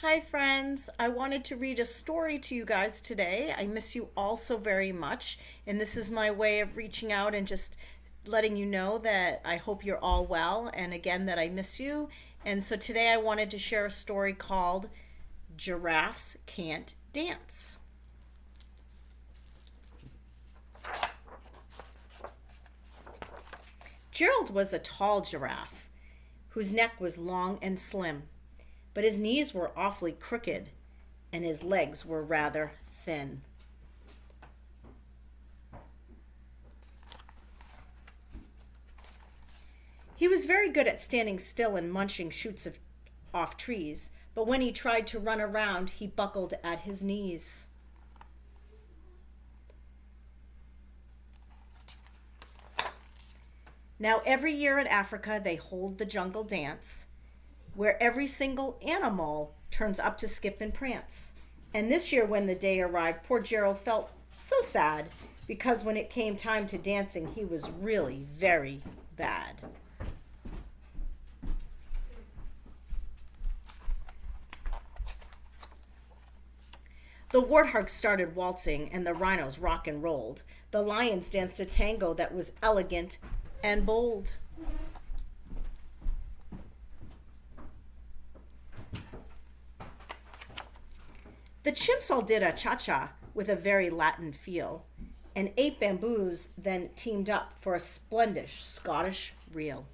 Hi, friends. I wanted to read a story to you guys today. I miss you all so very much, and this is my way of reaching out and just letting you know that I hope you're all well, and again, that I miss you. And so today I wanted to share a story called Giraffes Can't Dance. Gerald was a tall giraffe whose neck was long and slim, but his knees were awfully crooked and his legs were rather thin. He was very good at standing still and munching off trees, but when he tried to run around, he buckled at his knees. Now, every year in Africa, they hold the jungle dance, where every single animal turns up to skip and prance. And this year, when the day arrived, poor Gerald felt so sad because when it came time to dancing, he was really very bad. The warthogs started waltzing and the rhinos rock and rolled. The lions danced a tango that was elegant and bold. The chimps all did a cha-cha with a very Latin feel, and 8 bamboos then teamed up for a splendid Scottish reel.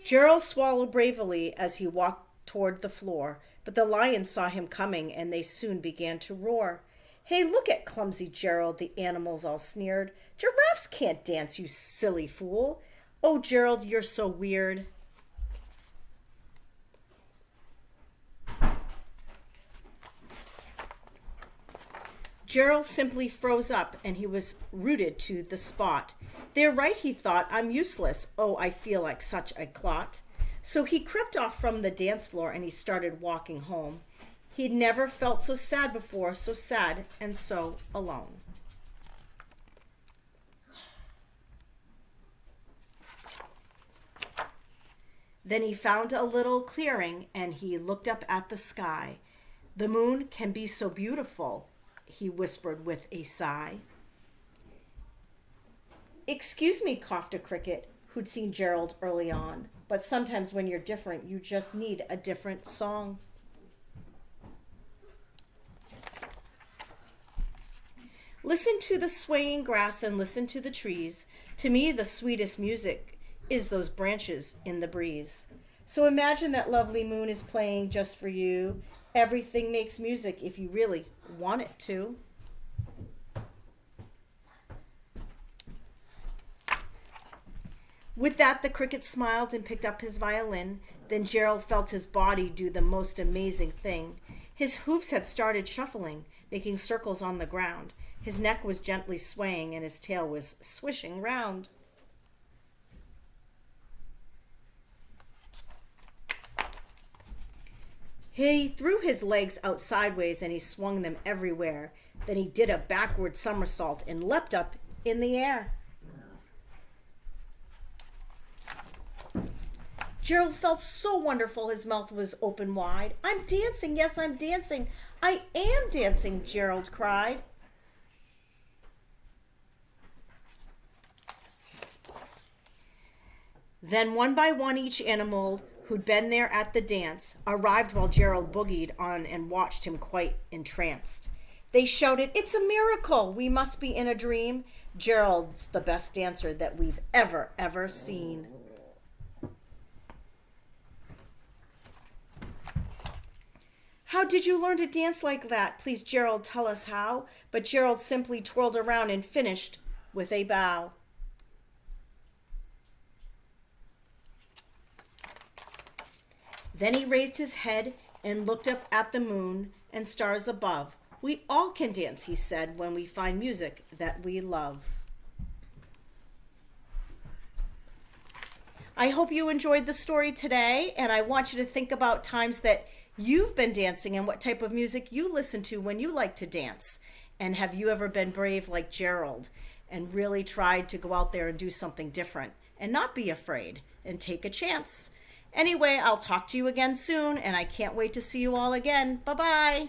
Gerald swallowed bravely as he walked toward the floor, but the lions saw him coming and they soon began to roar. Hey, look at clumsy Gerald, the animals all sneered. Giraffes can't dance, you silly fool. Oh, Gerald, you're so weird. Gerald simply froze up and he was rooted to the spot. They're right, he thought. I'm useless. Oh, I feel like such a clot. So he crept off from the dance floor and he started walking home. He'd never felt so sad before, so sad and so alone. Then he found a little clearing and he looked up at the sky. The moon can be so beautiful, he whispered with a sigh. Excuse me, coughed a cricket who'd seen Gerald early on, but sometimes when you're different, you just need a different song. Listen to the swaying grass and listen to the trees. To me, the sweetest music is those branches in the breeze. So imagine that lovely moon is playing just for you. Everything makes music if you really want it to. With that, the cricket smiled and picked up his violin. Then Gerald felt his body do the most amazing thing. His hoofs had started shuffling, making circles on the ground. His neck was gently swaying and his tail was swishing round. He threw his legs out sideways and he swung them everywhere. Then he did a backward somersault and leapt up in the air. Gerald felt so wonderful, his mouth was open wide. I'm dancing, yes, I'm dancing. I am dancing, Gerald cried. Then one by one each animal who'd been there at the dance arrived while Gerald boogied on and watched him quite entranced. They shouted, it's a miracle, we must be in a dream. Gerald's the best dancer that we've ever seen. How did you learn to dance like that? Please, Gerald, tell us how. But Gerald simply twirled around and finished with a bow. Then he raised his head and looked up at the moon and stars above. We all can dance, he said, when we find music that we love. I hope you enjoyed the story today, and I want you to think about times that you've been dancing and what type of music you listen to when you like to dance. And have you ever been brave like Gerald? and really tried to go out there and do something different and not be afraid and take a chance. Anyway, I'll talk to you again soon, and I can't wait to see you all again. Bye-bye.